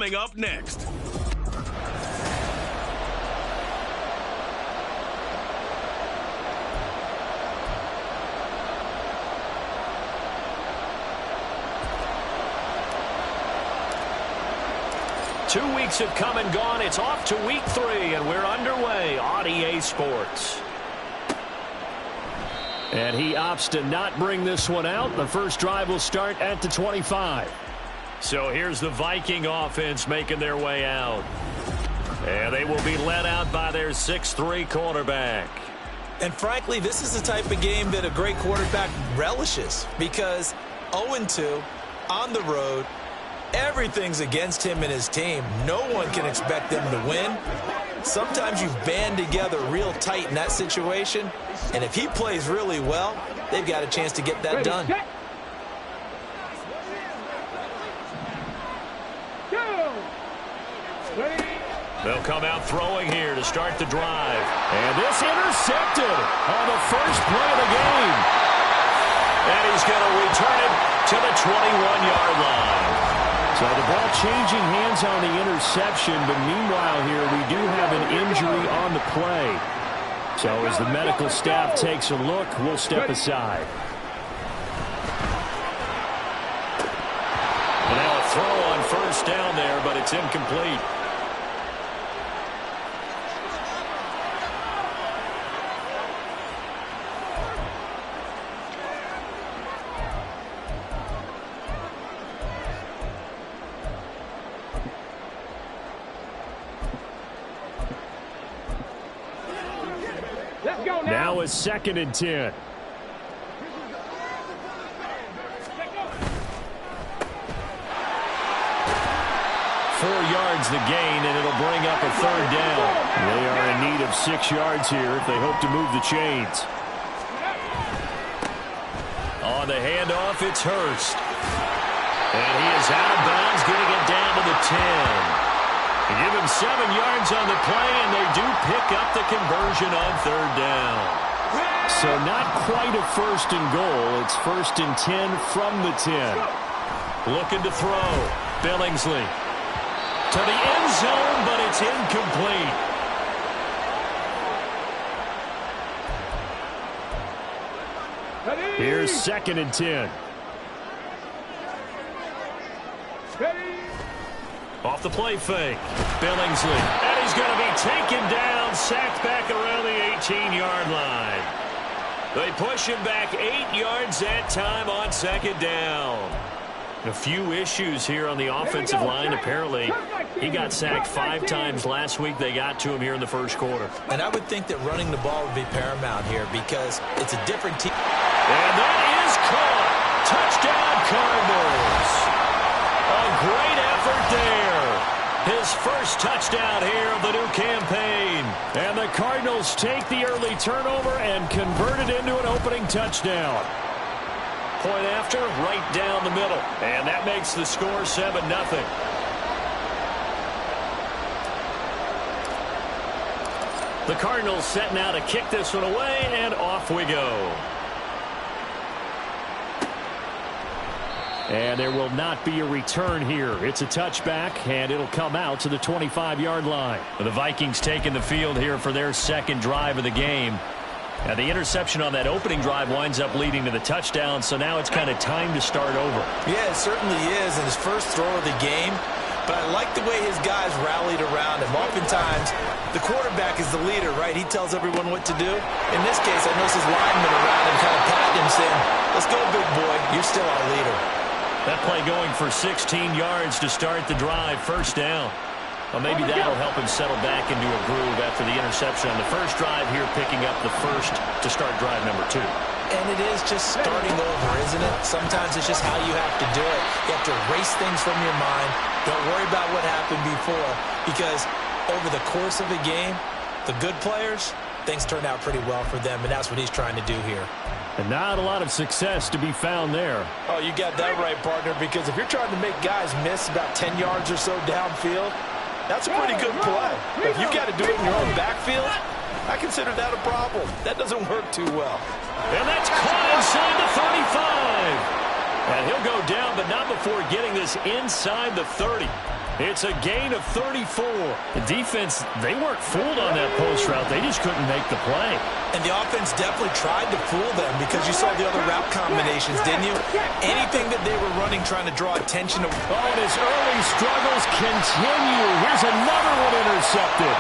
coming up next. Two weeks have come and gone. It's off to week 3, and we're underway on EA Sports. And he opts to not bring this one out. The first drive will start at the 25. So here's the Viking offense making their way out. And they will be led out by their 6'3" quarterback. And frankly, this is the type of game that a great quarterback relishes, because 0-2 on the road, everything's against him and his team. No one can expect them to win. Sometimes you band together real tight in that situation, and if he plays really well, they've got a chance to get that done. They'll come out throwing here to start the drive. And this intercepted on the first play of the game. And he's going to return it to the 21-yard line. So the ball changing hands on the interception, but meanwhile here we do have an injury on the play. So as the medical staff takes a look, we'll step aside. And now a throw on first down there, but it's incomplete. Now is 2nd and 10. 4 yards the gain, and it'll bring up a 3rd down. They are in need of 6 yards here if they hope to move the chains. On the handoff, it's Hurst. And he is out of bounds, getting it down to the 10. They give him 7 yards on the play, and they do pick up the conversion on 3rd down. So not quite a 1st and goal. It's 1st and 10 from the 10. Looking to throw. Billingsley to the end zone, but it's incomplete. Here's 2nd and 10. Off the play fake. Billingsley. And he's going to be taken down, sacked back around the 18-yard line. They push him back 8 yards that time on 2nd down. A few issues here on the offensive line. Apparently, he got sacked 5 times last week. They got to him here in the first quarter. And I would think that running the ball would be paramount here because it's a different team. And that is caught. Touchdown, Cardinals. A great effort there. His first touchdown here of the new campaign. And the Cardinals take the early turnover and convert it into an opening touchdown. Point after, right down the middle. And that makes the score 7-0. The Cardinals setting out to kick this one away, and off we go. And there will not be a return here. It's a touchback, and it'll come out to the 25-yard line. The Vikings taking the field here for their 2nd drive of the game. Now, the interception on that opening drive winds up leading to the touchdown, so now it's kind of time to start over. Yeah, it certainly is in his first throw of the game. But I like the way his guys rallied around him. Oftentimes, the quarterback is the leader, right? He tells everyone what to do. In this case, I noticed his linemen around him kind of patting him, saying, "Let's go, big boy. You're still our leader." That play going for 16 yards to start the drive, 1st down. Well, maybe that'll help him settle back into a groove after the interception on the first drive here, picking up the first to start drive number 2. And it is just starting over, isn't it? Sometimes it's just how you have to do it. You have to erase things from your mind. Don't worry about what happened before, because over the course of a game, the good players, things turn out pretty well for them, and that's what he's trying to do here. And not a lot of success to be found there. Oh, you got that right, partner, because if you're trying to make guys miss about 10 yards or so downfield, that's a pretty good play. But if you've got to do it in your own backfield, I consider that a problem. That doesn't work too well. And that's caught inside the 35. And he'll go down, but not before getting this inside the 30. It's a gain of 34. The defense, they weren't fooled on that post route. They just couldn't make the play. And the offense definitely tried to fool them because you saw the other route combinations, didn't you? Anything that they were running trying to draw attention to. Oh, and his early struggles continue. Here's another one intercepted.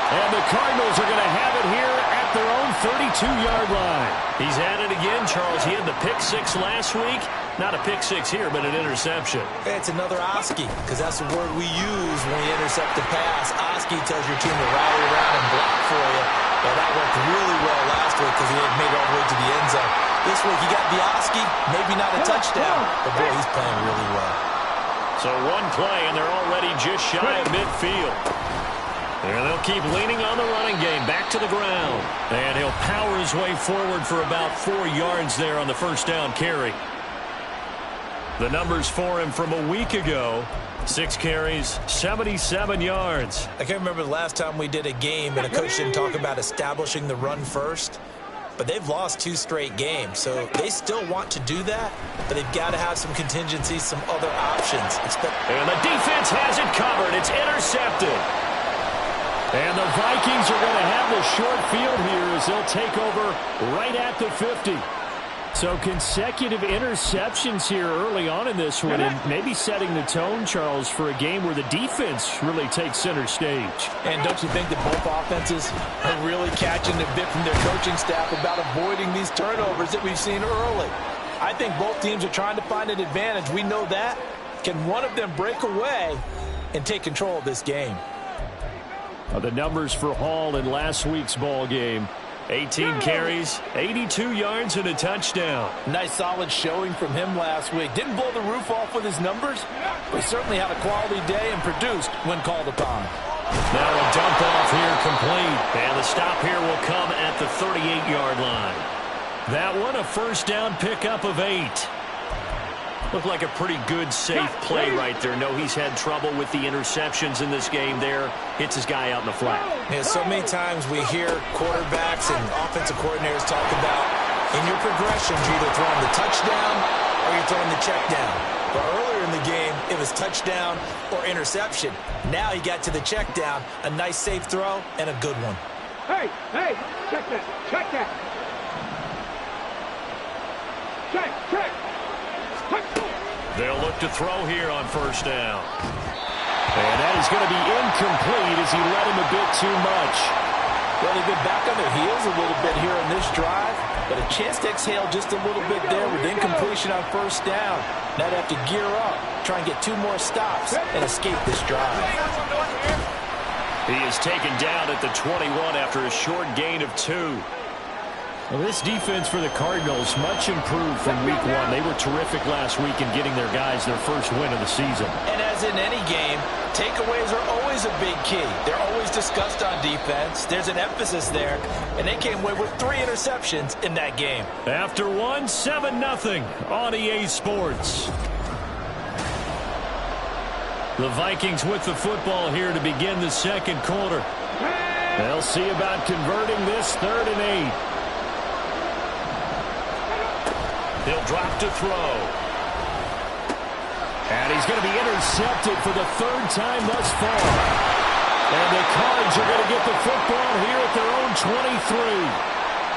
And the Cardinals are going to have it here at their own 32-yard line. He's at it again, Charles. He had the pick six last week. Not a pick six here, but an interception. It's another Oski, because that's the word we use when we intercept the pass. Oski tells your team to rally around and block for you. Well, that worked really well last week because he had made it all the way to the end zone. This week, he got the Oski, maybe not a touchdown, but boy, he's playing really well. So one play, and they're already just shy of midfield. And they'll keep leaning on the running game, back to the ground. And he'll power his way forward for about 4 yards there on the first down carry. The numbers for him from a week ago, 6 carries, 77 yards. I can't remember the last time we did a game and a coach didn't talk about establishing the run first. But they've lost 2 straight games, so they still want to do that, but they've got to have some contingencies, some other options. And the defense has it covered. It's intercepted. And the Vikings are going to have the short field here as they'll take over right at the 50. So consecutive interceptions here early on in this one, and maybe setting the tone, Charles, for a game where the defense really takes center stage. And don't you think that both offenses are really catching a bit from their coaching staff about avoiding these turnovers that we've seen early? I think both teams are trying to find an advantage. We know that. Can one of them break away and take control of this game? The numbers for Hall in last week's ball game. 18 carries, 82 yards, and a touchdown. Nice solid showing from him last week. Didn't blow the roof off with his numbers, but certainly had a quality day and produced when called upon. Now a dump off here complete. And the stop here will come at the 38-yard line. That one a first down pickup of 8. Looked like a pretty good, safe play right there. No, he's had trouble with the interceptions in this game there. Hits his guy out in the flat. Yeah, so many times we hear quarterbacks and offensive coordinators talk about in your progressions, you're either throwing the touchdown or you're throwing the check down. But earlier in the game, it was touchdown or interception. Now he got to the check down, a nice safe throw, and a good one. Hey, check that, check that. Check. They'll look to throw here on first down. And that is going to be incomplete as he led him a bit too much. Well, they've been back on their heels a little bit here on this drive, but a chance to exhale just a little bit there with incompletion on first down. Now they have to gear up, try and get 2 more stops and escape this drive. He is taken down at the 21 after a short gain of 2. Well, this defense for the Cardinals, much improved from week 1. They were terrific last week in getting their guys their first win of the season. And as in any game, takeaways are always a big key. They're always discussed on defense. There's an emphasis there, and they came away with 3 interceptions in that game. After 1, 7-0 on EA Sports. The Vikings with the football here to begin the second quarter. They'll see about converting this 3rd and 8. He'll drop to throw. And he's going to be intercepted for the 3rd time thus far. And the Cards are going to get the football here at their own 23.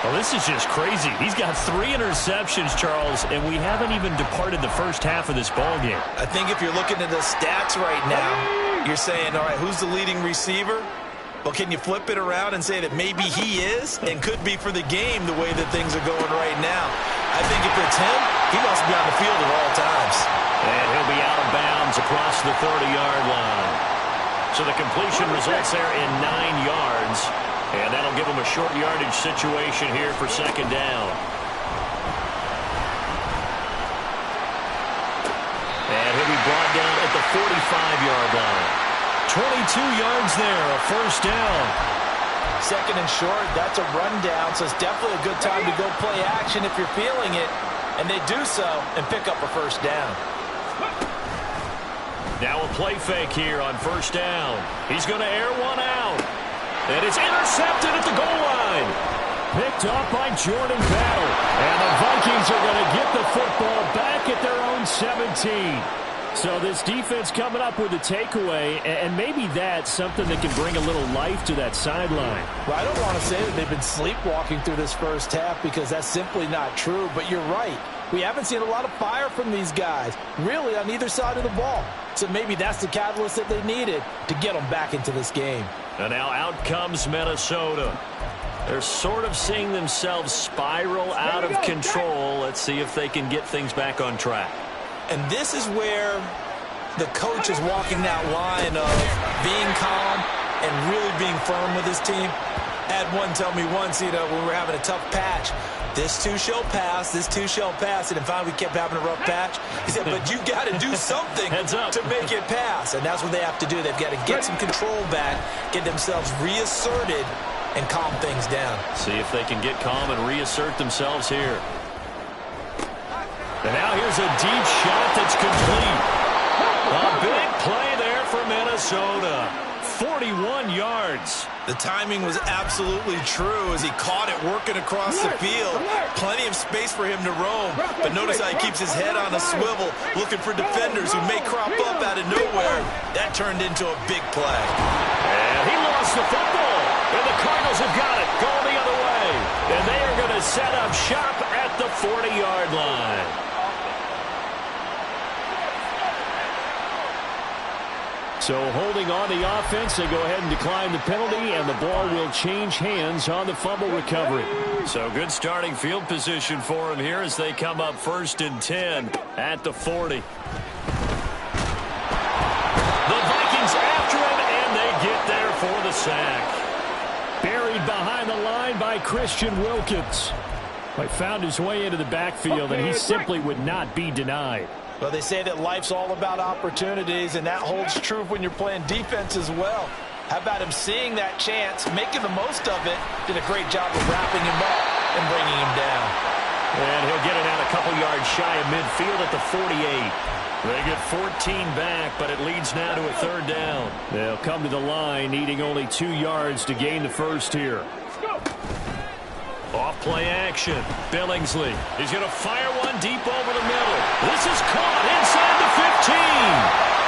Well, this is just crazy. He's got 3 interceptions, Charles, and we haven't even departed the first half of this ballgame. I think if you're looking at the stats right now, you're saying, all right, who's the leading receiver? Well, can you flip it around and say that maybe he is and could be for the game the way that things are going right now? I think if it's him, he must be on the field at all times. And he'll be out of bounds across the 30-yard line. So the completion results there in 9 yards. And that'll give him a short yardage situation here for 2nd down. And he'll be brought down at the 45-yard line. 22 yards there, a first down. 2nd and short, that's a rundown, so it's definitely a good time to go play action if you're feeling it. And they do so and pick up a first down. Now a play fake here on first down. He's going to air one out. And it's intercepted at the goal line. picked off by Jordan Battle. And the Vikings are going to get the football back at their own 17. So this defense coming up with a takeaway, and maybe that's something that can bring a little life to that sideline. Well, I don't want to say that they've been sleepwalking through this first half because that's simply not true, but you're right. We haven't seen a lot of fire from these guys, really, on either side of the ball. So maybe that's the catalyst that they needed to get them back into this game. And now out comes Minnesota. They're sort of seeing themselves spiral out of control. Let's see if they can get things back on track. And this is where the coach is walking that line of being calm and really being firm with his team. I had one tell me once, when we were having a tough patch, this too shall pass, this too shall pass. And finally we kept having a rough patch. He said, but you got to do something to make it pass. And that's what they have to do. They've got to get some control back, get themselves reasserted, and calm things down. See if they can get calm and reassert themselves here. And now here's a deep shot that's complete. A big play there for Minnesota. 41 yards. The timing was absolutely true as he caught it working across the field. Plenty of space for him to roam. But notice how he keeps his head on a swivel, looking for defenders who may crop up out of nowhere. That turned into a big play. And he lost the football. And the Cardinals have got it, going the other way. And they are going to set up shop at the 40-yard line. So holding on the offense, they go ahead and decline the penalty, and the ball will change hands on the fumble recovery. So good starting field position for them here as they come up 1st and 10 at the 40. The Vikings after him, and they get there for the sack. Buried behind the line by Christian Wilkins. He found his way into the backfield, and he simply would not be denied. Well, they say that life's all about opportunities, and that holds true when you're playing defense as well. How about him seeing that chance, making the most of it, did a great job of wrapping him up and bringing him down. And he'll get it out a couple yards shy of midfield at the 48. They get 14 back, but it leads now to a 3rd down. They'll come to the line, needing only 2 yards to gain the first here. Off play action. Billingsley. He's going to fire one deep over the middle. This is caught inside the 15.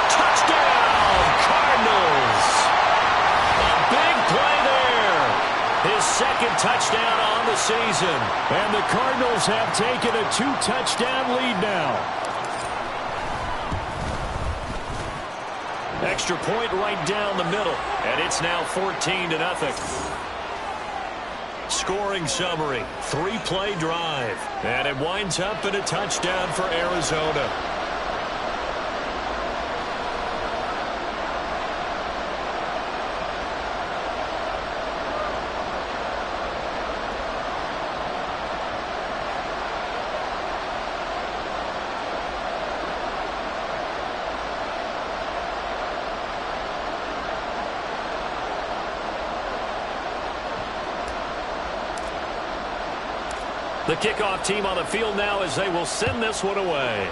Touchdown, Cardinals. A big play there. His 2nd touchdown on the season. And the Cardinals have taken a 2-touchdown lead now. Extra point right down the middle. And it's now 14-0. Scoring summary, 3-play drive, and it winds up in a touchdown for Arizona. The kickoff team on the field now as they will send this one away.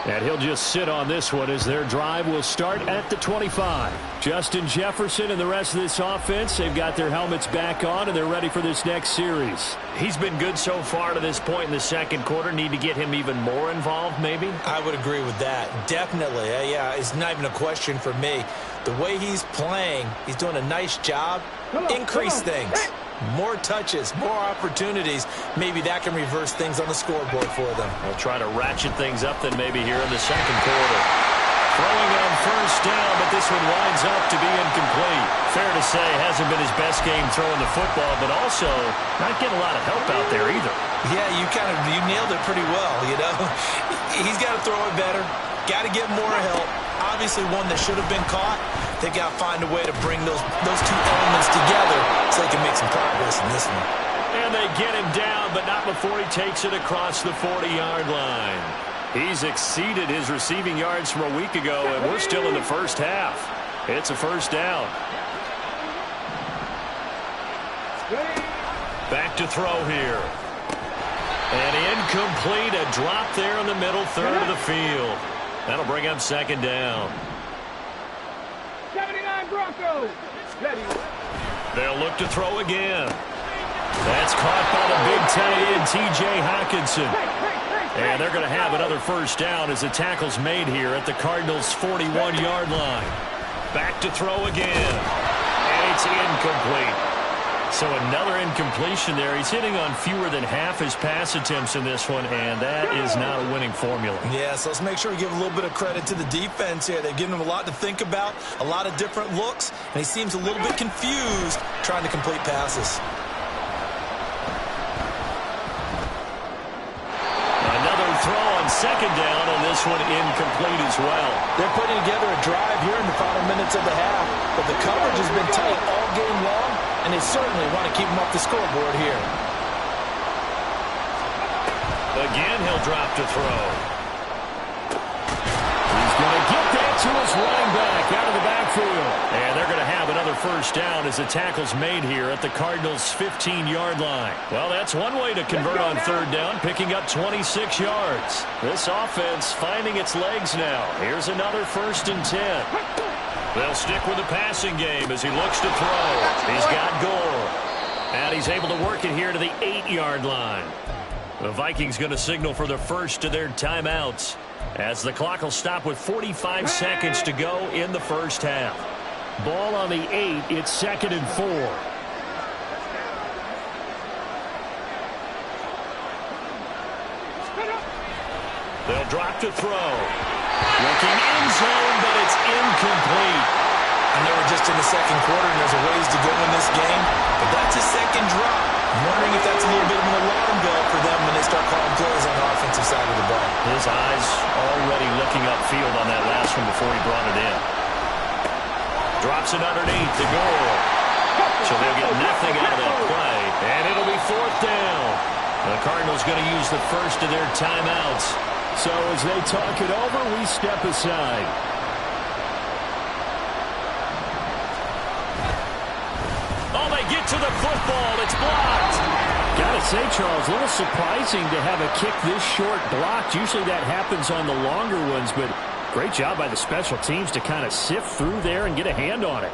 And he'll just sit on this one as their drive will start at the 25. Justin Jefferson and the rest of this offense, they've got their helmets back on and they're ready for this next series. He's been good so far to this point in the 2nd quarter. Need to get him even more involved, maybe? I would agree with that. Definitely. Yeah, it's not even a question for me. The way he's playing, he's doing a nice job. Increase things. More touches, more opportunities. Maybe that can reverse things on the scoreboard for them. We'll try to ratchet things up then maybe here in the 2nd quarter. Throwing on 1st down, but this one winds up to be incomplete. Fair to say, hasn't been his best game throwing the football, but also not getting a lot of help out there either. Yeah, you nailed it pretty well, He's got to throw it better. Got to get more help. Obviously one that should have been caught. They got to find a way to bring those 2 elements together so they can make some progress in this one. And they get him down, but not before he takes it across the 40-yard line. He's exceeded his receiving yards from a week ago, and we're still in the first half. It's a 1st down. Back to throw here. And incomplete, a drop there in the middle 3rd of the field. That'll bring up 2nd down. 79 Broncos. Ready. They'll look to throw again. That's caught by the big tight end, T.J. Hockenson. And they're going to have another first down as the tackle's made here at the Cardinals' 41-yard line. Back to throw again. And it's incomplete. So another incompletion there. He's hitting on fewer than half his pass attempts in this one, and that is not a winning formula. Yeah, so let's make sure we give a little bit of credit to the defense here. They've given him a lot to think about, a lot of different looks, and he seems a little bit confused trying to complete passes. Throw on second down, and this one incomplete as well. They're putting together a drive here in the final minutes of the half, but the coverage has been tight all game long, and they certainly want to keep them off the scoreboard here. Again, he'll drop to throw. He's going to get that to his running back out of the backfield. And they're going to have another first down as the tackle's made here at the Cardinals' 15-yard line. Well, that's one way to convert on third down, picking up 26 yards. This offense finding its legs now. Here's another 1st and 10. They'll stick with the passing game as he looks to throw. He's got Gore. And he's able to work it here to the 8-yard line. The Vikings going to signal for the first of their timeouts, as the clock will stop with 45 seconds to go in the first half. Ball on the 8. It's 2nd and 4. They'll drop to throw. Looking in zone, but it's incomplete. I know we're just in the second quarter and there's a ways to go in this game, but that's a second drop. I'm wondering if that's a little bit of an alarm bell for them when they start calling plays on the offensive side of the ball. His eyes already looking upfield on that last one before he brought it in. Drops it underneath the goal. So they'll get nothing out of that play, and it'll be 4th down. The Cardinals going to use the first of their timeouts. So as they talk it over, we step aside. Oh, they get to the football. It's blocked. Gotta say, Charles, a little surprising to have a kick this short blocked. Usually that happens on the longer ones, but great job by the special teams to kind of sift through there and get a hand on it.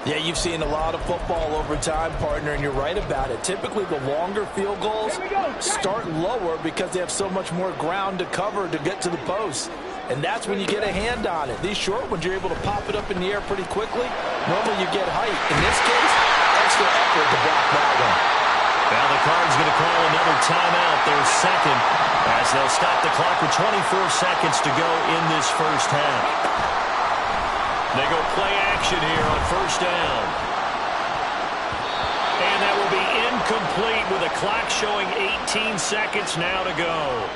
Yeah, you've seen a lot of football over time, partner, and you're right about it. Typically, the longer field goals start lower because they have so much more ground to cover to get to the post. And that's when you get a hand on it. These short ones, you're able to pop it up in the air pretty quickly. Normally, you get height. In this case, extra effort to block that one. Now the Cards going to call another timeout, their second, as they'll stop the clock with 24 seconds to go in this first half. They go play action here on first down. And that will be incomplete with a clock showing 18 seconds now to go.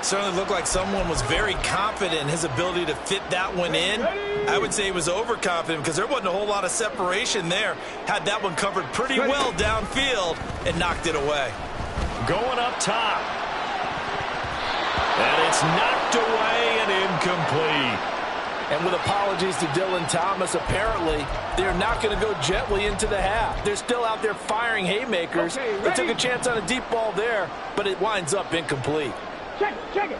Certainly looked like someone was very confident in his ability to fit that one in. I would say he was overconfident because there wasn't a whole lot of separation there. Had that one covered pretty well downfield and knocked it away. Going up top. And it's knocked away and incomplete. And with apologies to Dylan Thomas, apparently they're not going to go gently into the half. They're still out there firing haymakers. They took a chance on a deep ball there, but it winds up incomplete. Check it.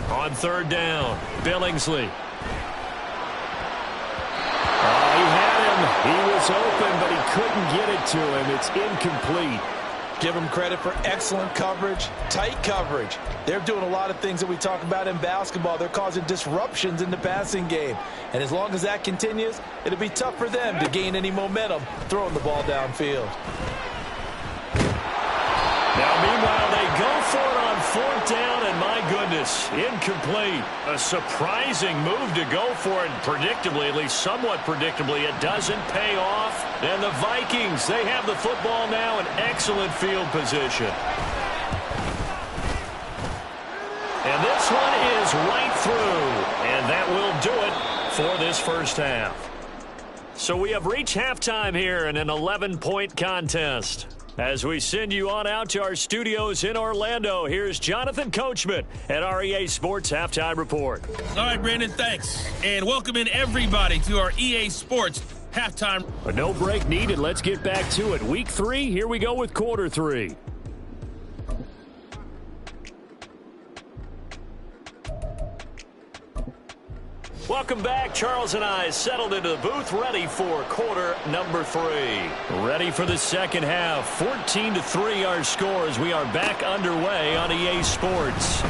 On third down, Billingsley. He had him. He was open, but he couldn't get it to him. It's incomplete. Give them credit for excellent coverage, tight coverage. They're doing a lot of things that we talk about in basketball. They're causing disruptions in the passing game. And as long as that continues, it'll be tough for them to gain any momentum throwing the ball downfield. Now, meanwhile, they go for it on fourth down, and my goodness, incomplete. A surprising move to go for it, predictably, at least somewhat predictably. It doesn't pay off. And the Vikings, they have the football now in excellent field position. And this one is right through, and that will do it for this first half. So we have reached halftime here in an 11-point contest. As we send you on out to our studios in Orlando, here's Jonathan Coachman at REA Sports Halftime Report. All right, Brandon, thanks. And welcome in everybody to our EA Sports Halftime. But no break needed. Let's get back to it. Week 3, here we go with quarter 3. Welcome back. Charles and I settled into the booth, ready for quarter number 3. Ready for the second half. 14-3 our score as we are back underway on EA Sports.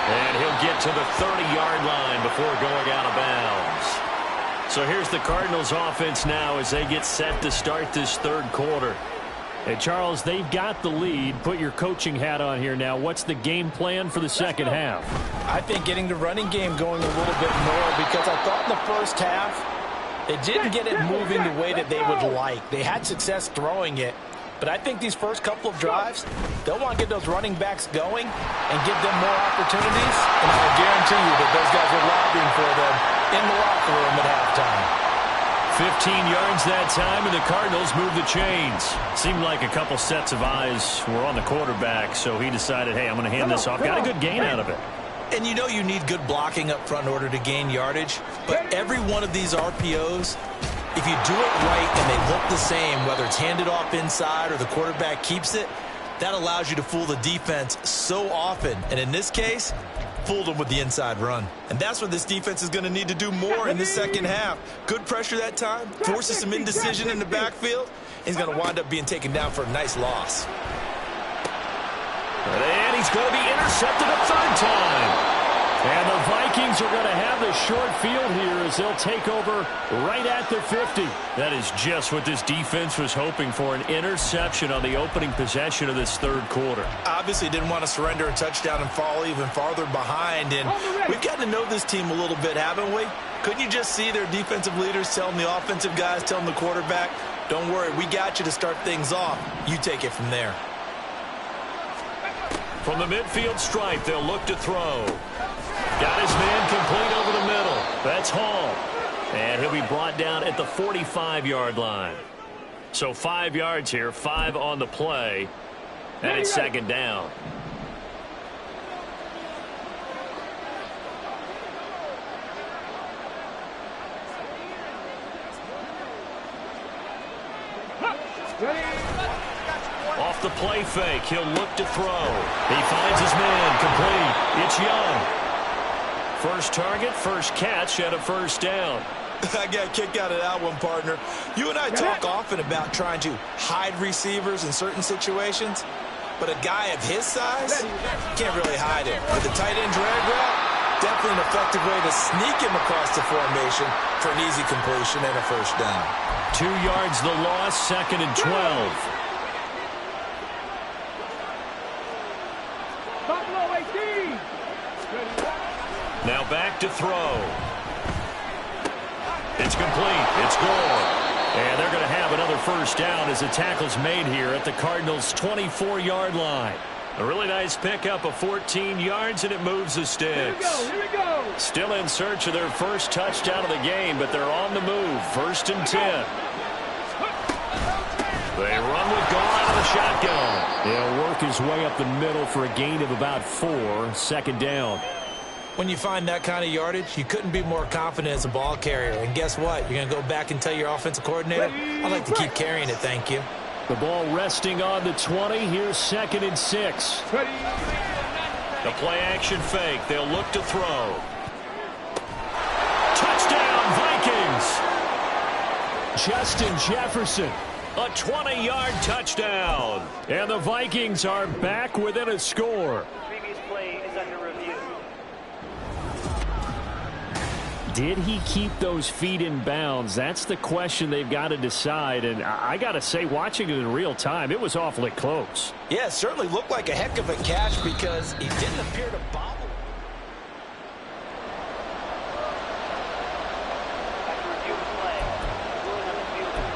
And he'll get to the 30-yard line before going out of bounds. So here's the Cardinals offense now as they get set to start this third quarter. Hey, Charles, they've got the lead. Put your coaching hat on here now. What's the game plan for the second half? I think getting the running game going a little bit more, because I thought in the first half they didn't get it moving the way that they would like. They had success throwing it, but I think these first couple of drives, they'll want to get those running backs going and give them more opportunities, and I will guarantee you that those guys are lobbying for them in the locker room at halftime. 15 yards that time, and the Cardinals move the chains. Seemed like a couple sets of eyes were on the quarterback, so he decided, hey, I'm going to hand this off. Got a good gain out of it. And you know you need good blocking up front in order to gain yardage, but every one of these RPOs, if you do it right and they look the same, whether it's handed off inside or the quarterback keeps it, that allows you to fool the defense so often. And in this case, fooled them with the inside run. And that's what this defense is going to need to do more in the second half. Good pressure that time, forces some indecision in the backfield. He's going to wind up being taken down for a nice loss. And he's going to be intercepted a third time. And the Vikings are going to have the short field here as they'll take over right at the 50. That is just what this defense was hoping for, an interception on the opening possession of this third quarter. Obviously didn't want to surrender a touchdown and fall even farther behind. And we've gotten to know this team a little bit, haven't we? Couldn't you just see their defensive leaders telling the offensive guys, telling the quarterback, don't worry, we got you to start things off. You take it from there. From the midfield stripe, they'll look to throw. Got his man complete over the middle. That's Hall. And he'll be brought down at the 45-yard line. So 5 yards here, 5 on the play. And it's second down. Off the play fake, he'll look to throw. He finds his man complete. It's Young. First target, first catch, and a first down. I got a kick out of that one, partner. You and I talk often about trying to hide receivers in certain situations, but a guy of his size can't really hide him. With the tight end drag route, definitely an effective way to sneak him across the formation for an easy completion and a first down. 2 yards the loss, second and 12. Now back to throw. It's complete. It's gone. And they're going to have another first down as the tackle's made here at the Cardinals' 24-yard line. A really nice pickup of 14 yards, and it moves the sticks. Here we go. Still in search of their first touchdown of the game, but they're on the move. First and 10. They run with Gall out of the shotgun. He'll work his way up the middle for a gain of about 4. Second down. When you find that kind of yardage, you couldn't be more confident as a ball carrier. And guess what? You're going to go back and tell your offensive coordinator, I'd like to keep carrying it, thank you. The ball resting on the 20. Here's second and 6. The play action fake. They'll look to throw. Touchdown, Vikings! Justin Jefferson. A 20-yard touchdown. And the Vikings are back within a score. Previous play is under review. Did he keep those feet in bounds? That's the question they've got to decide. And I got to say, watching it in real time, it was awfully close. Yeah, it certainly looked like a heck of a catch because he didn't appear to bobble. After review of play, ruling on the field is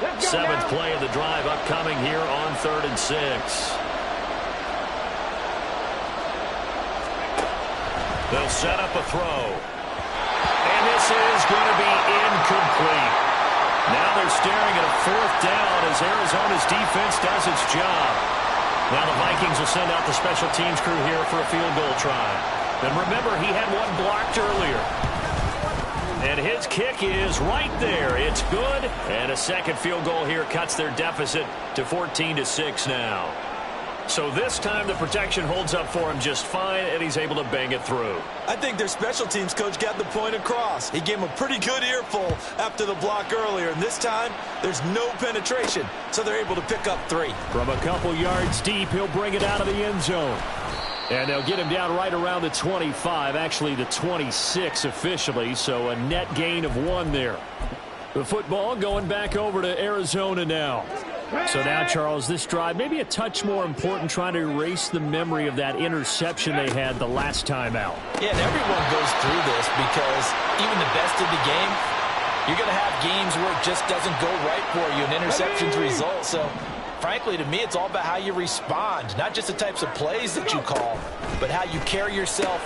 reversed. Seventh play of the drive upcoming here on 3rd and 6. They'll set up a throw. And this is going to be incomplete. Now they're staring at a 4th down as Arizona's defense does its job. Now the Vikings will send out the special teams crew here for a field goal try. And remember, he had one blocked earlier. And his kick is right there. It's good. And a second field goal here cuts their deficit to 14-6 now. So this time the protection holds up for him just fine, and he's able to bang it through. I think their special teams coach got the point across. He gave him a pretty good earful after the block earlier, and this time there's no penetration, so they're able to pick up 3. From a couple yards deep, he'll bring it out of the end zone. And they'll get him down right around the 25, actually the 26 officially, so a net gain of 1 there. The football going back over to Arizona now. So now, Charles, this drive maybe a touch more important, trying to erase the memory of that interception they had the last time out. Yeah, and everyone goes through this because even the best of the game, you're going to have games where it just doesn't go right for you, and interceptions result. So, frankly, to me, it's all about how you respond, not just the types of plays that you call, but how you carry yourself.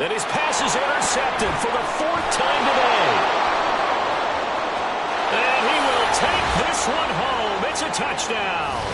And his pass is intercepted for the 4th time today. And he will take this one home. It's a touchdown.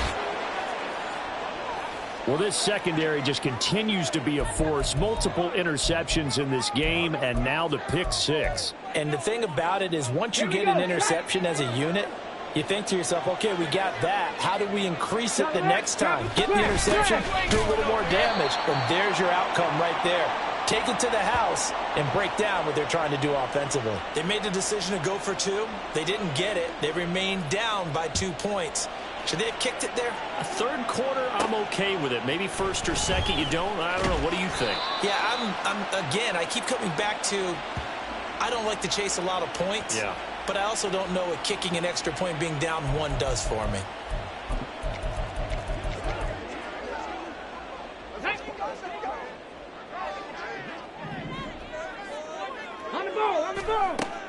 Well, this secondary just continues to be a force. Multiple interceptions in this game, and now the pick 6. And the thing about it is once you get an interception as a unit, you think to yourself, okay, we got that. How do we increase it the next time? Get the interception, do a little more damage, and there's your outcome right there. Take it to the house and break down what they're trying to do offensively. They made the decision to go for 2. They didn't get it. They remained down by 2 points. Should they have kicked it there? A third quarter, I'm okay with it. Maybe first or second, you don't. I don't know. What do you think? Yeah, again, I keep coming back to I don't like to chase a lot of points. Yeah. But I also don't know what kicking an extra point being down 1 does for me.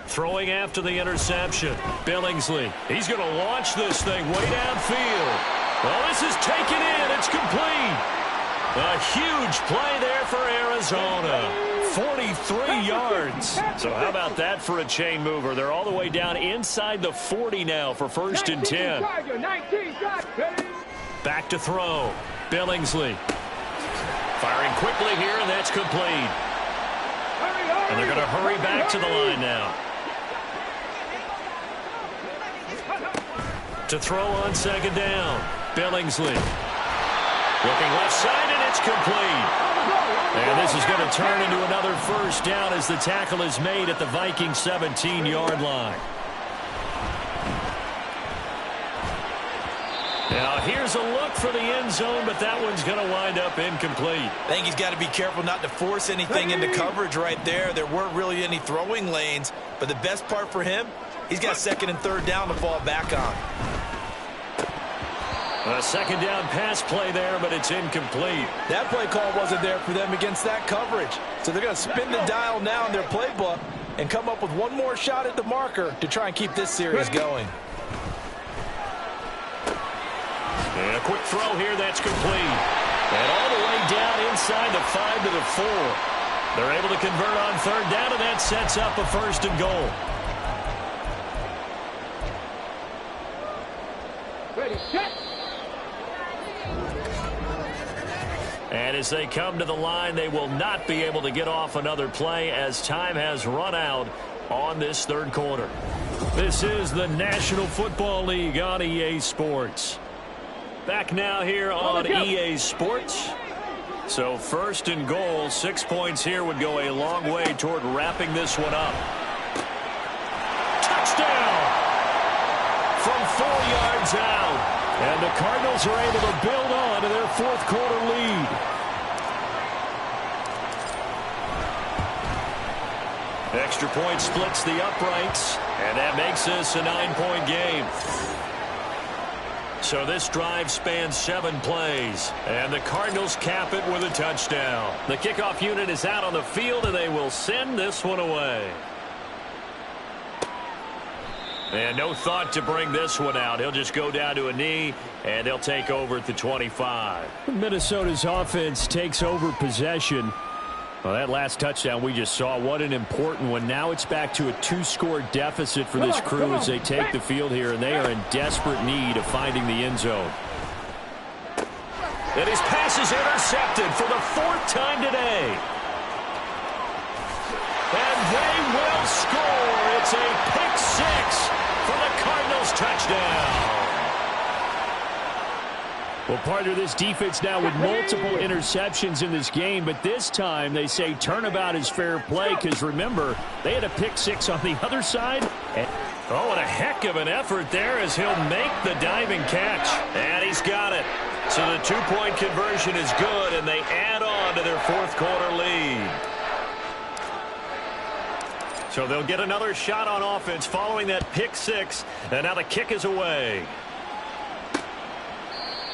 Throwing after the interception. Billingsley. He's going to launch this thing way downfield. Well, this is taken in. It's complete. A huge play there for Arizona. 43 yards. So how about that for a chain mover? They're all the way down inside the 40 now for 1st and 10. Back to throw. Billingsley. Firing quickly here, and that's complete. And they're going to hurry back to the line now. To throw on 2nd down. Billingsley. Looking left side, and it's complete. And this is going to turn into another 1st down as the tackle is made at the Vikings 17-yard line. Now here's a look for the end zone, but that one's going to wind up incomplete. I think he's got to be careful not to force anything into coverage right there. There weren't really any throwing lanes, but the best part for him, he's got 2nd and 3rd down to fall back on. A 2nd down pass play there, but it's incomplete. That play call wasn't there for them against that coverage. So they're going to spin the dial now in their playbook and come up with one more shot at the marker to try and keep this series going. And a quick throw here, that's complete. And all the way down inside the 5 to the 4. They're able to convert on 3rd down, and that sets up a 1st and goal. Ready, set. And as they come to the line, they will not be able to get off another play as time has run out on this 3rd quarter. This is the National Football League on EA Sports. Back now here on EA Sports. So 1st and goal, 6 points here would go a long way toward wrapping this one up. Touchdown! From 4 yards out. And the Cardinals are able to build on to their 4th quarter lead. Extra point splits the uprights, and that makes this a 9-point game. So this drive spans 7 plays, and the Cardinals cap it with a touchdown. The kickoff unit is out on the field, and they will send this one away. And no thought to bring this one out. He'll just go down to a knee, and they'll take over at the 25. Minnesota's offense takes over possession. Well, that last touchdown we just saw, what an important one. Now it's back to a 2-score deficit for this crew as they take the field here, and they are in desperate need of finding the end zone. And his pass is intercepted for the 4th time today. And they will score. It's a pick 6 for the Cardinals touchdown. Well, partner, this defense now with multiple interceptions in this game, but this time they say turnabout is fair play because, remember, they had a pick six on the other side. Oh, and a heck of an effort there as he'll make the diving catch. And he's got it. So the two-point conversion is good, and they add on to their fourth quarter lead. So they'll get another shot on offense following that pick six, and now the kick is away.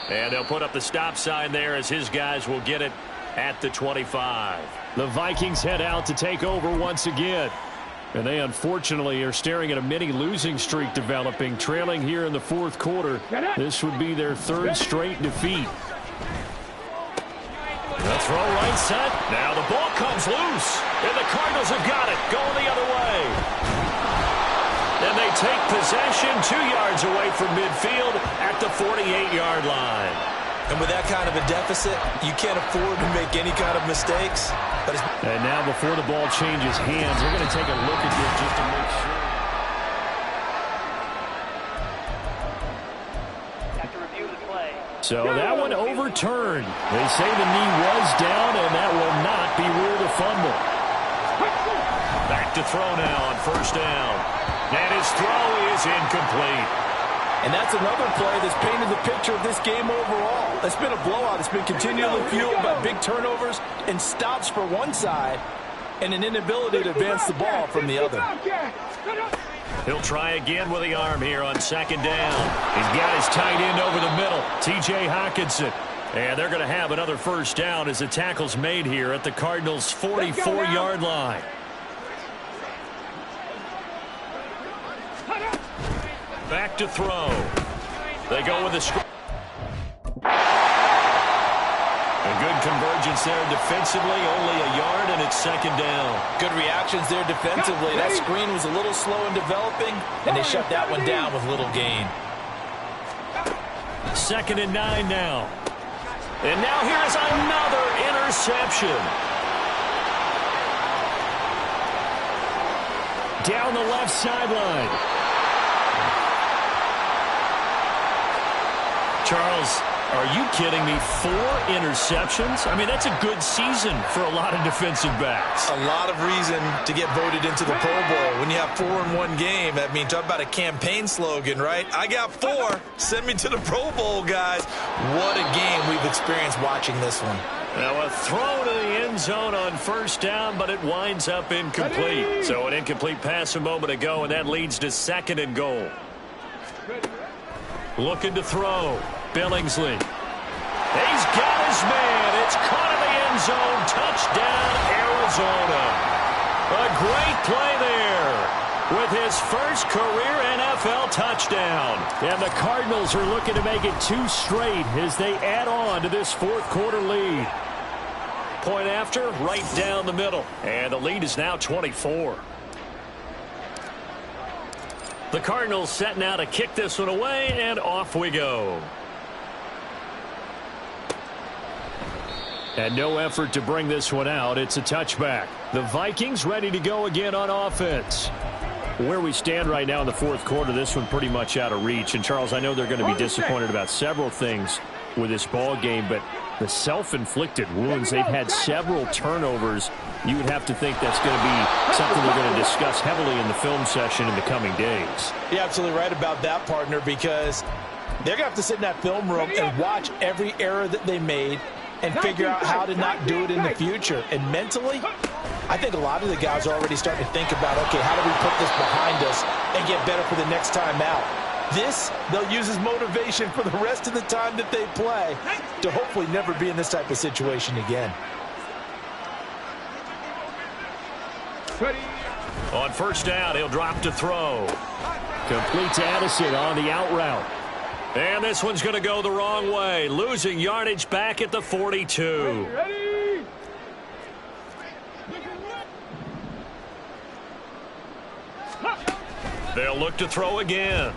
And they'll put up the stop sign there as his guys will get it at the 25. The Vikings head out to take over once again. And they unfortunately are staring at a mini losing streak developing, trailing here in the fourth quarter. This would be their third straight defeat. The throw right side. Now the ball comes loose. And the Cardinals have got it. Going the other way. And they take possession 2 yards away from midfield at the 48-yard line. And with that kind of a deficit, you can't afford to make any kind of mistakes. And now before the ball changes hands, we're going to take a look at this just to make sure. Have to review the play. So that one overturned. They say the knee was down, and that will not be ruled a fumble. Back to throw now on first down. And his throw is incomplete. And that's another play that's painted the picture of this game overall. It's been a blowout. It's been continually fueled by big turnovers and stops for one side and an inability to advance the ball from the other. He'll try again with the arm here on second down. He's got his tight end over the middle, T.J. Hockenson. And they're going to have another first down as the tackle's made here at the Cardinals' 44-yard line. Back to throw. They go with the screen. A good convergence there defensively, only a yard, and it's second down. Good reactions there defensively. That screen was a little slow in developing, and they shut that one down with little gain. 2nd and 9 now. And now here's another interception. Down the left sideline. Charles, are you kidding me? 4 interceptions? I mean, that's a good season for a lot of defensive backs. A lot of reason to get voted into the Pro Bowl. When you have 4 in one game, I mean, talk about a campaign slogan, right? I got 4. Send me to the Pro Bowl, guys. What a game we've experienced watching this one. Now a throw to the end zone on first down, but it winds up incomplete. So an incomplete pass a moment ago, and that leads to 2nd and goal. Looking to throw. Billingsley. He's got his man. It's caught in the end zone. Touchdown, Arizona. A great play there with his first career NFL touchdown. And the Cardinals are looking to make it 2 straight as they add on to this fourth quarter lead. Point after, right down the middle. And the lead is now 24. The Cardinals set now to kick this one away, and off we go. And no effort to bring this one out. It's a touchback. The Vikings ready to go again on offense. Where we stand right now in the fourth quarter, this one pretty much out of reach. And, Charles, I know they're going to be disappointed about several things with this ball game, but the self-inflicted wounds, they've had several turnovers. You would have to think that's going to be something they're going to discuss heavily in the film session in the coming days. You're absolutely right about that, partner, because they're going to have to sit in that film room and watch every error that they made and figure out how to not do it in the future. And mentally, I think a lot of the guys are already starting to think about, okay, how do we put this behind us and get better for the next time out? This, they'll use as motivation for the rest of the time that they play to hopefully never be in this type of situation again. On first down, he'll drop to throw. Complete to Addison on the out route. And this one's going to go the wrong way. Losing yardage back at the 42. Ready? They'll look to throw again.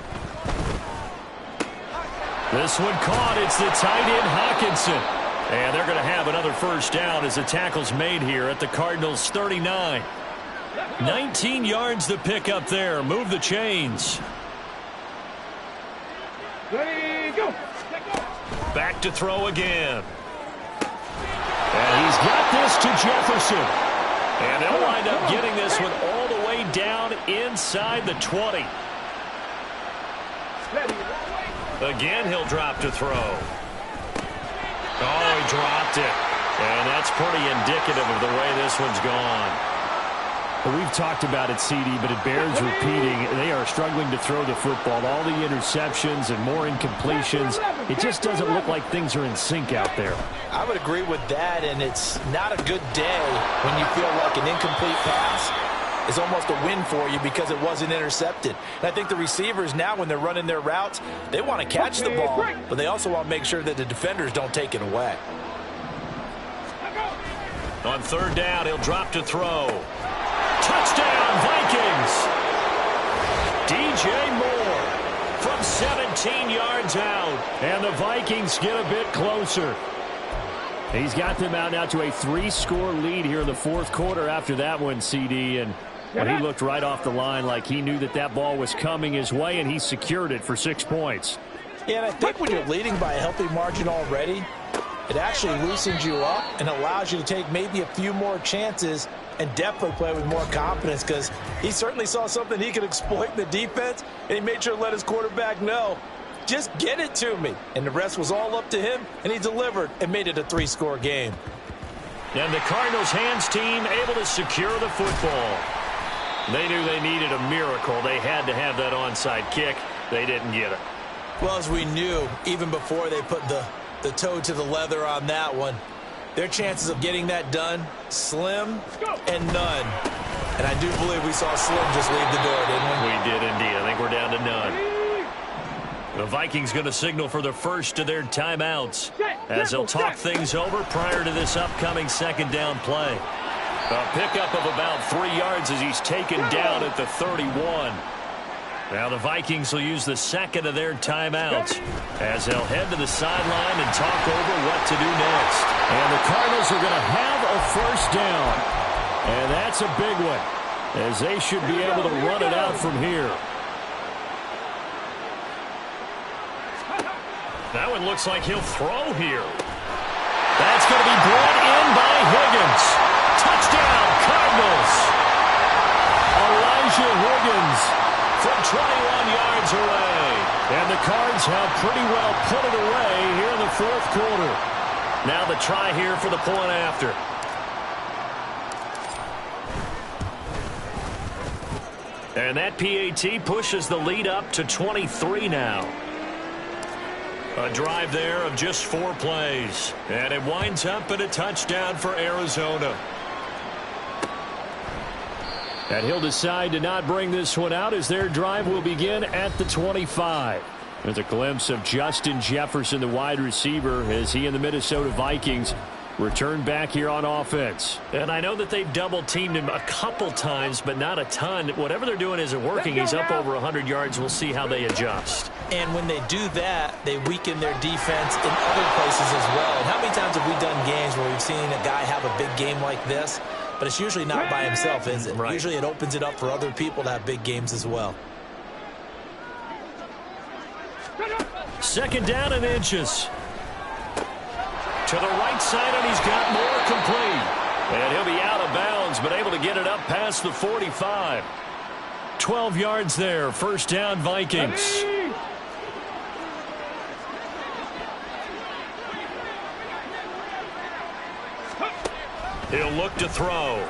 This one caught. It's the tight end Hockenson. And they're going to have another first down as the tackle's made here at the Cardinals' 39. 19 yards to pick up there. Move the chains. Ready, go. Back to throw again. And he's got this to Jefferson. And they'll wind up getting this one all the way down inside the 20. Again, he'll drop to throw. Oh, he dropped it. And that's pretty indicative of the way this one's gone. Well, we've talked about it, CD, but it bears repeating. They are struggling to throw the football. All the interceptions and more incompletions. It just doesn't look like things are in sync out there. I would agree with that, and it's not a good day when you feel like an incomplete pass is almost a win for you because it wasn't intercepted. And I think the receivers now, when they're running their routes, they want to catch the ball, but they also want to make sure that the defenders don't take it away. On third down, he'll drop to throw. Touchdown, Vikings! DJ Moore from 17 yards out. And the Vikings get a bit closer. He's got them out now to a 3-score lead here in the fourth quarter after that one, CD. And well, he looked right off the line like he knew that that ball was coming his way, and he secured it for 6 points. Yeah, and I think when you're leading by a healthy margin already, it actually loosens you up and allows you to take maybe a few more chances and definitely play with more confidence, because he certainly saw something he could exploit in the defense, and he made sure to let his quarterback know, just get it to me. And the rest was all up to him, and he delivered and made it a 3-score game. And the Cardinals' hands team able to secure the football. They knew they needed a miracle. They had to have that onside kick. They didn't get it. Well, as we knew, even before they put the toe to the leather on that one, their chances of getting that done, slim and none. And I do believe we saw Slim just leave the door, didn't we? We did indeed. I think we're down to none. The Vikings going to signal for the first of their timeouts as they'll talk things over prior to this upcoming second down play. A pickup of about 3 yards as he's taken down at the 31. Now the Vikings will use the second of their timeouts as they'll head to the sideline and talk over what to do next. And the Cardinals are going to have a first down. And that's a big one, as they should be able to run it out from here. That one looks like he'll throw here. That's going to be brought in by Higgins. Touchdown, Cardinals. Elijah Higgins from 21 yards away. And the Cards have pretty well put it away here in the fourth quarter. Now the try here for the point after. And that PAT pushes the lead up to 23 now. A drive there of just 4 plays. And it winds up in a touchdown for Arizona. And he'll decide to not bring this one out as their drive will begin at the 25. There's a glimpse of Justin Jefferson, the wide receiver, as he and the Minnesota Vikings return back here on offense. And I know that they've double-teamed him a couple times, but not a ton. Whatever they're doing isn't working. He's up over 100 yards. We'll see how they adjust. And when they do that, they weaken their defense in other places as well. And how many times have we done games where we've seen a guy have a big game like this? But it's usually not by himself, is it? Right. Usually it opens it up for other people to have big games as well. Second down and inches. To the right side, and he's got more complete. And he'll be out of bounds, but able to get it up past the 45. 12 yards there. First down, Vikings. He'll look to throw.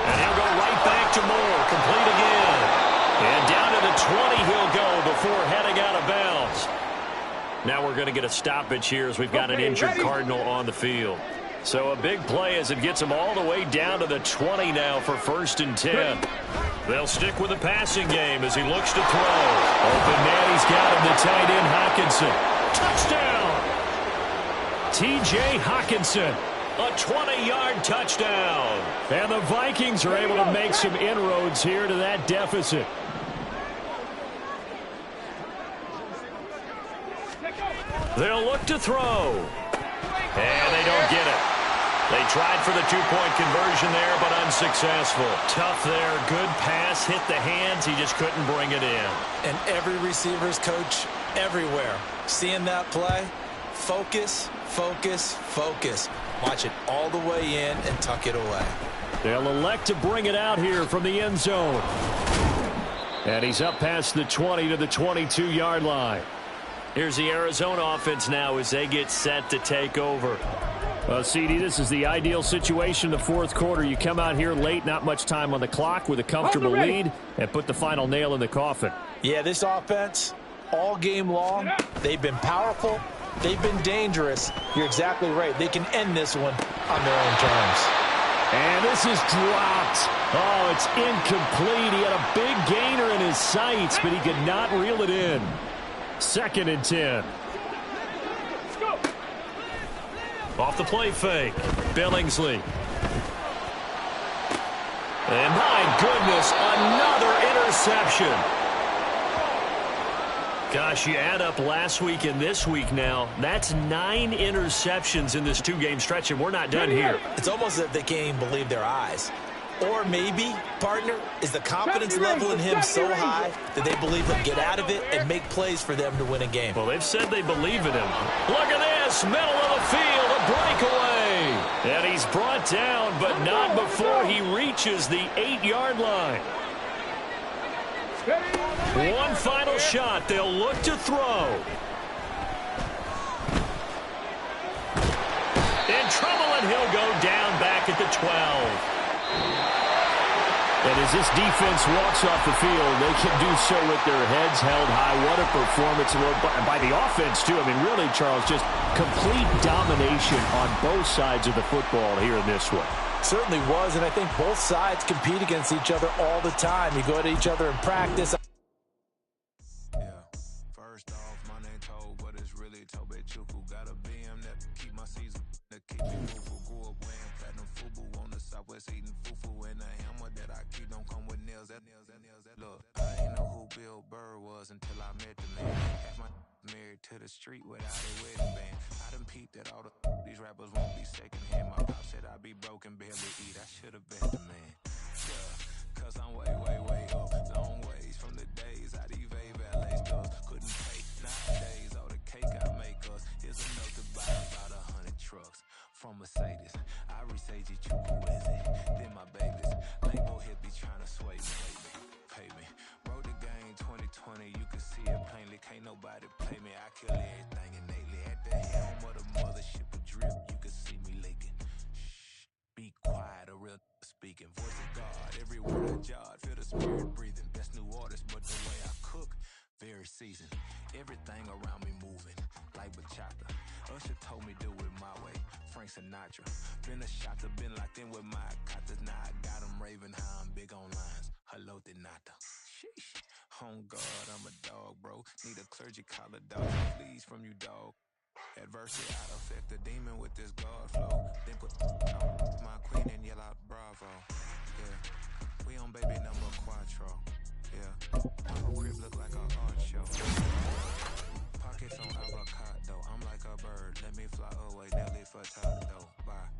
And he'll go right back to Moore. Complete again. And down to the 20 he'll go before heading out of bounds. Now we're going to get a stoppage here as we've got an injured Cardinal on the field. So a big play as it gets him all the way down to the 20 now for 1st and 10. They'll stick with the passing game as he looks to throw. Open man, he's got him, the tight end Hockenson. Touchdown! T.J. Hockenson, a 20-yard touchdown. And the Vikings are able to make some inroads here to that deficit. They'll look to throw. And they don't get it. They tried for the 2-point conversion there, but unsuccessful. Tough there. Good pass. Hit the hands. He just couldn't bring it in. And every receiver's coach everywhere. Seeing that play, focus, focus, focus. Watch it all the way in and tuck it away. They'll elect to bring it out here from the end zone. And he's up past the 20 to the 22-yard line. Here's the Arizona offense now as they get set to take over. Well, CD, this is the ideal situation in the fourth quarter. You come out here late, not much time on the clock with a comfortable lead, and put the final nail in the coffin. Yeah, this offense, all game long, they've been powerful. They've been dangerous. You're exactly right. They can end this one on their own terms. And this is dropped. Oh, it's incomplete. He had a big gainer in his sights, but he could not reel it in. 2nd and 10. Let's go. Off the play fake. Billingsley. And my goodness, another interception. Gosh, you add up last week and this week now, that's 9 interceptions in this 2-game stretch, and we're not done here. It's almost as if they can't even believe their eyes. Or maybe, partner, is the confidence level in him so high that they believe he'll get out of it and make plays for them to win a game. Well, they've said they believe in him. Look at this, middle of the field, a breakaway. And he's brought down, but not before he reaches the 8-yard line. One final shot. They'll look to throw. In trouble, and he'll go down back at the 12. And as this defense walks off the field, they can do so with their heads held high. What a performance by the offense, too. I mean, really, Charles, just complete domination on both sides of the football here in this one. Certainly was, and I think both sides compete against each other all the time. You go at each other in practice. First off, my name Toad, but it's really Tobe Chuku. Got a BM that keep my season, that keep me moving. Grew up wearing platinum fubu on the Southwest, eating fufu, and a hammer that I keep don't come with nails. That look, I ain't know who Bill Burr was until I met the man. Half my married to the street without a wedding band. I done peeped that all these rappers won't be second hand. My pop said I'd be broken, barely eat. I should have bet the man. Yeah, cause I'm way up, long ways from the days I'd evade valet stuff. Couldn't pay nowadays, all the cake I make us is enough to buy about 100 trucks from Mercedes. I resage you with it, then my babies. Label hit be trying to sway me, pay me. Wrote the game 2020, you can see it plainly. Can't nobody play me, I kill everything innately. At the helm of the mothership of drip, you can see me leaking. Shh, be quiet, a real speaking. Voice of God, every word I jot, feel the spirit breathing. Best new artist, but the way I cook, very seasoned. Everything around me moving, like bachata. Usher told me do it my way, Frank Sinatra. Been a shotter, been locked in with my katas. Now I got them raving how I'm big on lines. Hello, de nata. Sheesh. On God, I'm a dog, bro. Need a clergy collar, dog. Please from you, dog. Adversity, I'd affect the demon with this God flow. Then put my queen and yell out bravo. Yeah, we on baby number quattro. Yeah, my whole crib look like an art show. Pockets on avocado. I'm like a bird. Let me fly away, Nelly Furtado. Bye.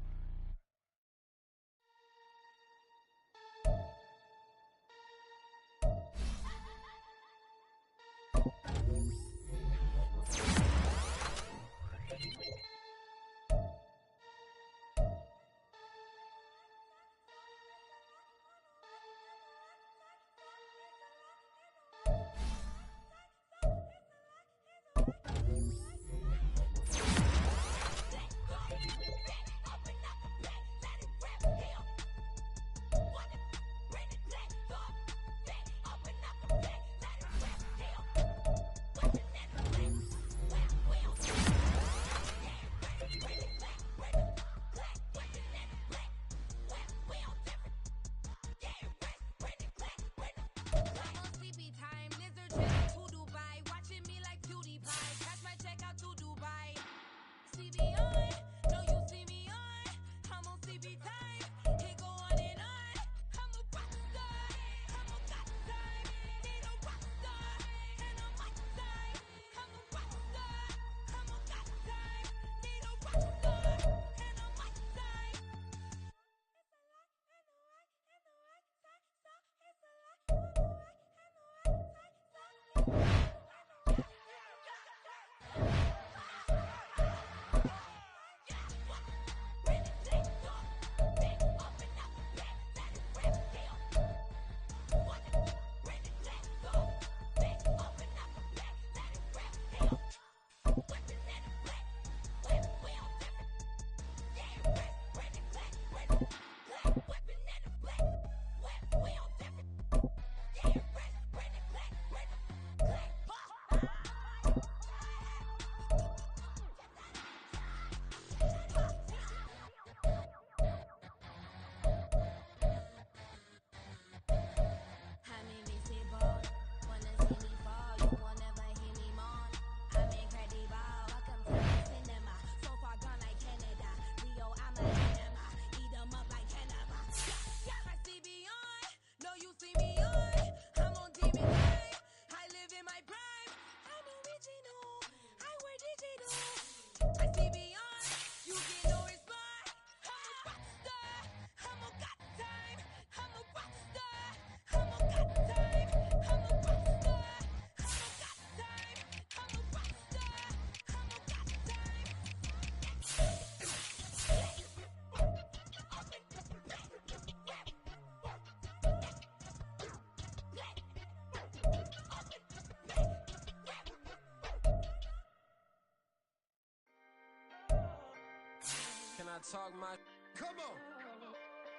I talk my Come on.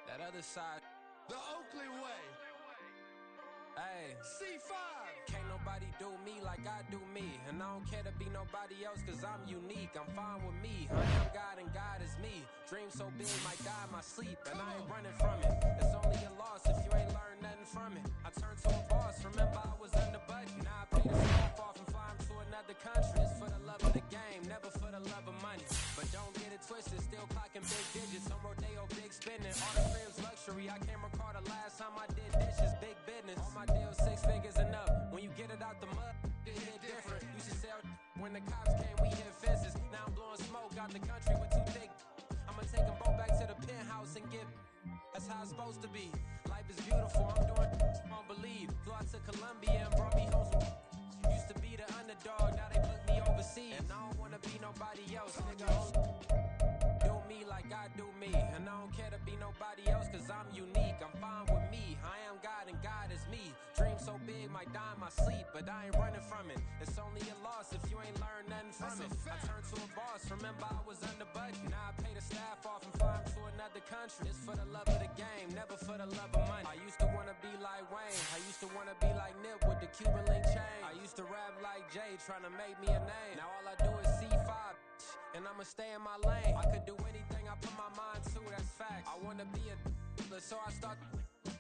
that other side. The Oakland way. Hey, C5. can't nobody do me like I do me. And I don't care to be nobody else cause I'm unique. I'm fine with me. I am God and God is me. Dream so big might die in my sleep. And I ain't running from it. It's only a loss if you ain't learned nothing from it. I turned to a boss, remember I was under budget. Now I pay the staff off and fly him to another country. It's for the love of the game, never for the love of money. But don't get it twisted, still clocking big digits. On Rodeo, big spending. All the cribs luxury. I can't recall the last time I did dishes, big business. All my deals 6 figures and up. When you get it out the mud, it hit different. Used to sell when the cops came, we hit fences. Now I'm blowing smoke out the country with 2 thick. I'ma take them both back to the penthouse and get. That's how it's supposed to be. Life is beautiful, I'm doing I won't believe. Flew out to Colombia and brought me home some. Used to be the underdog, now they book me overseas. And I don't wanna be nobody else, nigga. Do me like I do me. And I don't care to be nobody else cause I'm unique. I'm fine with me. I am God and God is me. Dream so big might die in my sleep, but I ain't running from it. It's only a loss if you ain't learned nothing from it. I turned to a boss, remember I was under budget. Now I pay the staff off and fly him to another country. It's for the love of the game, never for the love of money. I used to wanna be like Wayne. I used to wanna be like Nip with the Cuban link chain. I used to rap like Jay, trying to make me a name. Now all I do is C5, and I'ma stay in my lane. I could do anything I put my mind to, that's facts. I wanna be a so I start.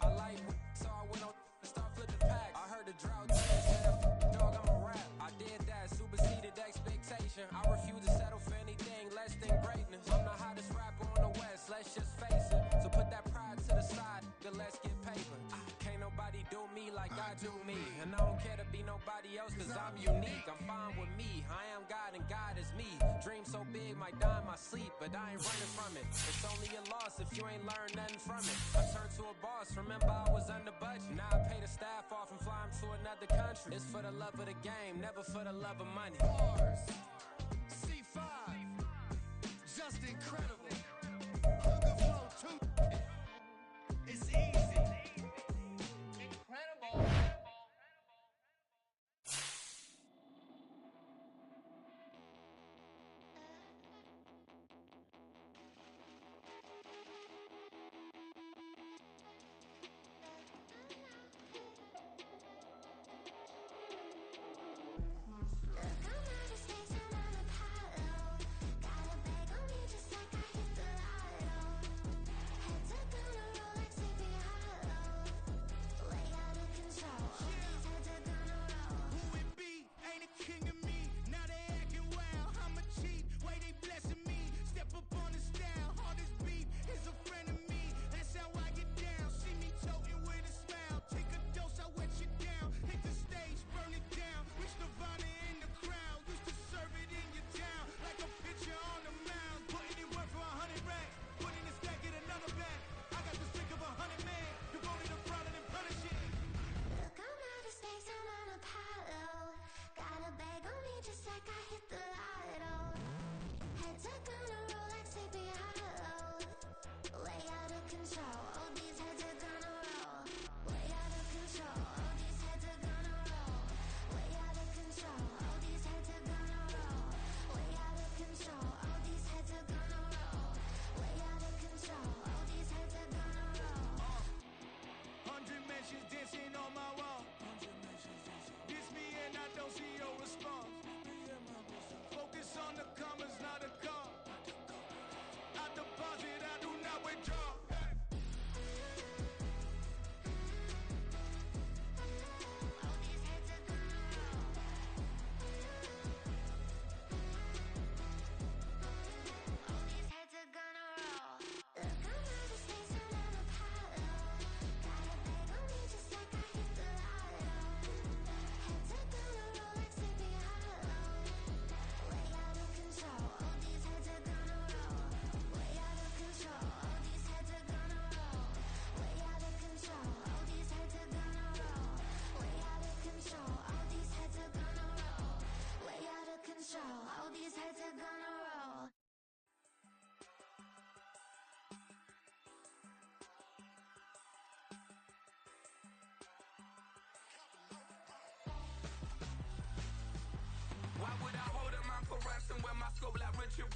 I like so I went on and start flipping packs. I heard the drought said, dog, I'm a rap. I did that, superseded expectation. I refuse to settle for anything less than greatness. I'm the hottest rapper on the West, let's just face it. So put that pride to the side, then let's get paper. Can't nobody do me like I do me. And I don't care to be nobody else cause I'm unique. I'm fine with me. I am God and God is me. Dream so big might die in my sleep, but I ain't running from it. It's only a loss if you ain't learned nothing from it. I turned to a boss, remember I was under budget. Now I pay the staff off and fly him to another country. It's for the love of the game, never for the love of money. Bars. C5. Just incredible. Hunger flow too. It's easy. Incredible.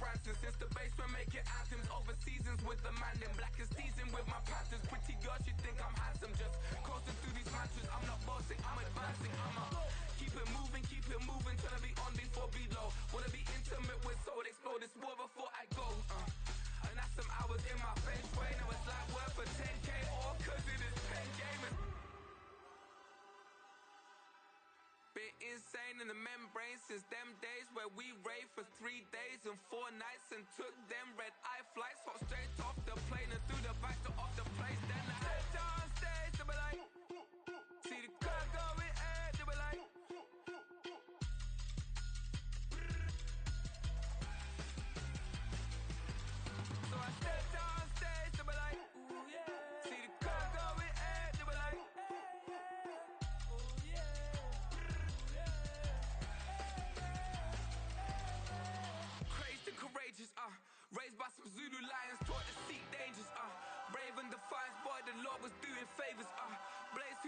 Branson. Since the basement making anthems over seasons with the man in black is season with my Panthers. Pretty girl, she think I'm handsome. Just coasting through these mantras. I'm not bossing, I'm advancing. Keep it moving. Tryna be on before below. Wanna be intimate with soul. Explore this war before I go. And that's some hours in my bench way. Now it's like work for 10K or cause it is pen gaming. Been insane in the membrane since them days where we raved for 3 days and 4 nights and took them red eye flights. Hot straight off the plane and through the back door of the place. Then I stepped on stage, they were like, see the crowd going ahead, they were like, so I stepped on stage, they were like, ooh yeah. See the crowd going ahead, they were like, ooh yeah. Crazed and courageous, raised by some Zulu lions, taught to seek dangers, brave and defiant, boy, the Lord was doing favors,